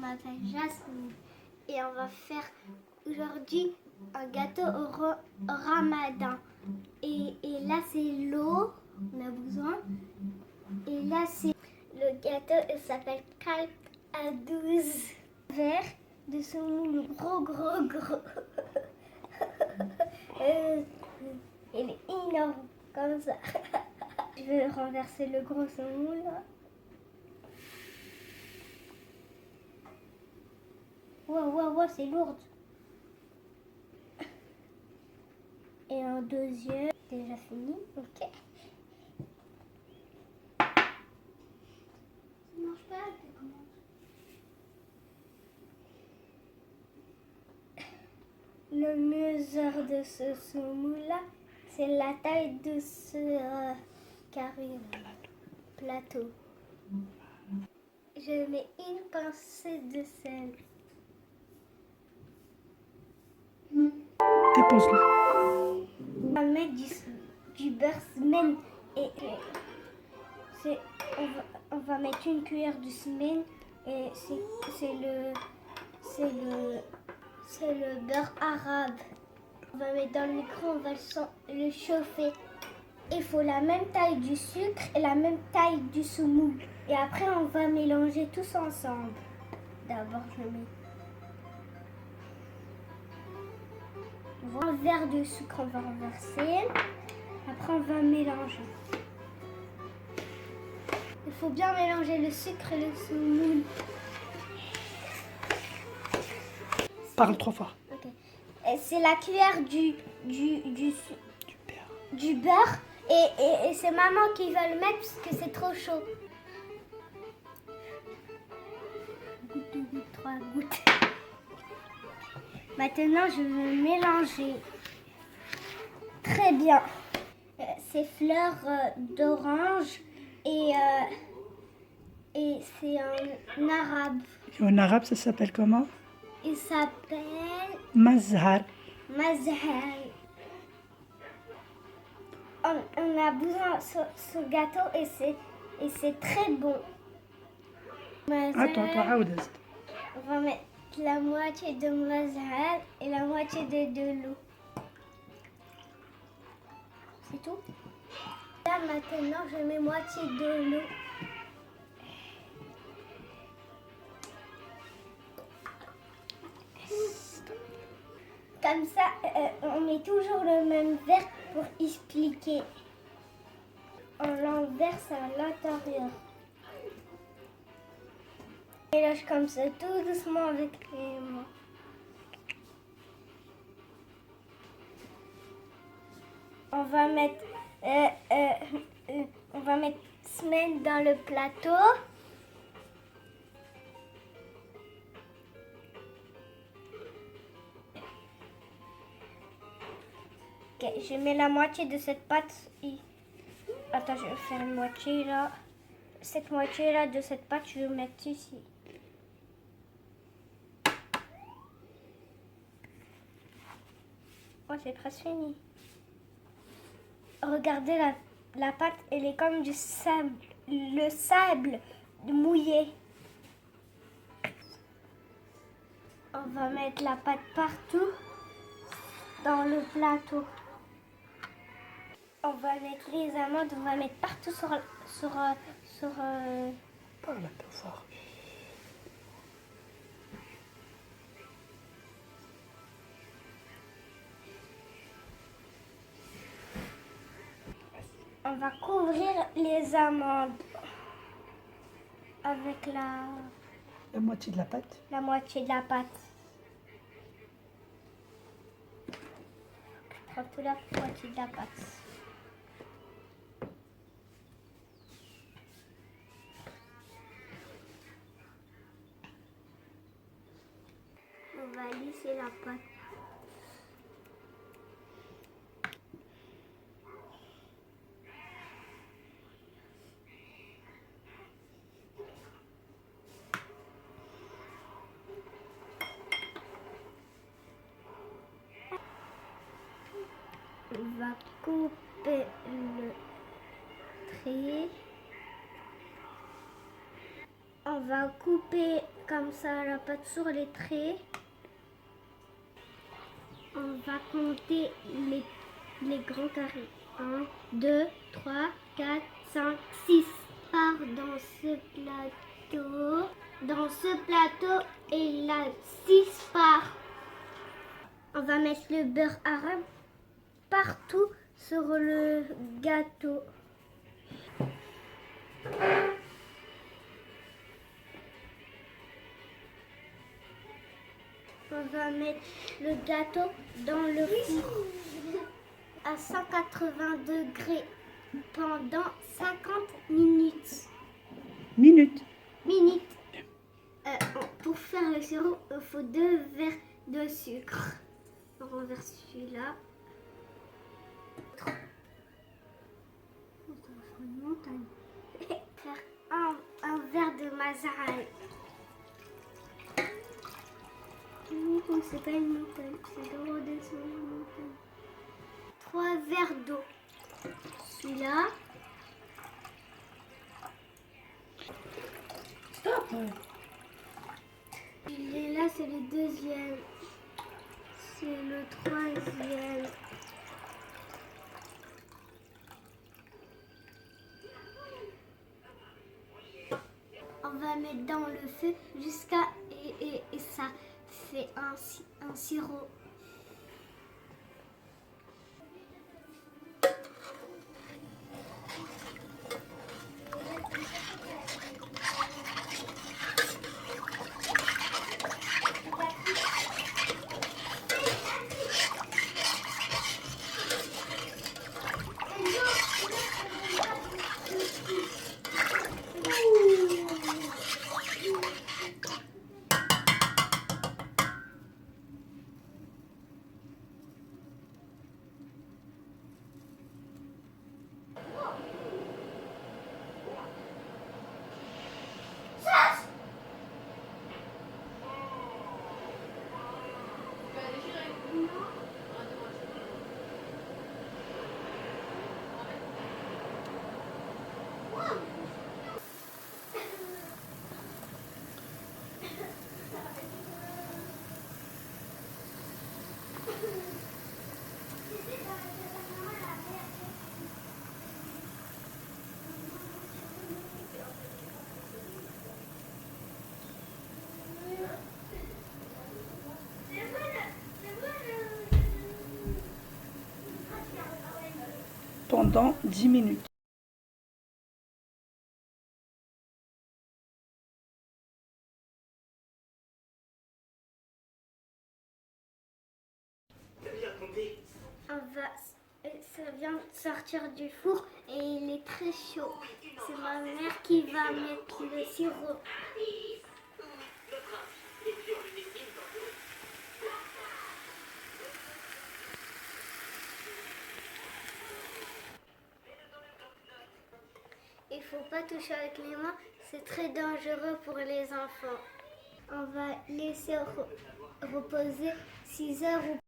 m'appelle Jasmine et on va faire aujourd'hui un gâteau au ramadan. Et là c'est l'eau, on a besoin. Et là c'est le gâteau, il s'appelle Kalp à 12 verres de semoule gros. Il est énorme comme ça. Je vais renverser le gros semoule. Wow, c'est lourd. Et un deuxième, déjà fini, ok. Ça marche pas, comment? Le mesure de ce semoule-là, c'est la taille de ce carré, plateau. Je mets une pincée de sel. Dépose-le. On va mettre du beurre semaine et on va mettre une cuillère de semaine et c'est le beurre arabe. On va mettre dans le micro, on va le chauffer. Il faut la même taille du sucre et la même taille du semoule. Et après, on va mélanger tous ensemble. D'abord, je mets un verre de sucre, on va renverser. Après, on va mélanger. Il faut bien mélanger le sucre et le semoule. Parle 3 fois. Okay. C'est la cuillère du beurre. Et c'est maman qui va le mettre parce que c'est trop chaud. Goutte, 3 gouttes. Maintenant, je vais mélanger très bien ces fleurs d'orange et c'est en arabe. Et en arabe, ça s'appelle comment? Il s'appelle Mazhar. Mazhar. On a besoin de ce gâteau et c'est très bon. Attends, On va mettre la moitié de mazhar et la moitié de l'eau. C'est tout. Là maintenant je mets moitié de l'eau. Comme ça, on met toujours le même verre pour expliquer. On l'enverse à l'intérieur. Et lâche comme ça, tout doucement avec les mains. On va mettre semaine dans le plateau. Ok, je mets la moitié de cette pâte. Attends, je vais faire une moitié là. Cette moitié là de cette pâte, je vais mettre ici. Oh, c'est presque fini. Regardez la pâte, elle est comme du sable. Le sable mouillé. On va mettre la pâte partout dans le plateau. On va mettre les amandes, on va mettre partout sur Parle un peu fort. On va couvrir les amandes avec la moitié de la pâte. la moitié de la pâte. Je prends toute la moitié de la pâte. On va lisser la pâte. On va couper le trait. On va couper comme ça la pâte sur les traits. On va compter les grands carrés. 1, 2, 3, 4, 5, 6. Part dans ce plateau. Dans ce plateau, il y a 6 parts. On va mettre le beurre arabe partout sur le gâteau. On va mettre le gâteau dans le four à 180 degrés pendant 50 minutes. Minute. Pour faire le sirop, il faut 2 verres de sucre. On renverse celui-là. Faire un verre de mazahal. Non, c'est pas une montagne, c'est de redescendre une montagne. 3 verres d'eau. Celui-là. Stop. Et là, c'est le deuxième. C'est le troisième. On va mettre dans le feu jusqu'à... Et ça fait un sirop. Pendant 10 minutes. Ça vient de sortir du four et il est très chaud. C'est ma mère qui va mettre le sirop. Il faut pas toucher avec les mains, c'est très dangereux pour les enfants. On va laisser reposer 6 heures ou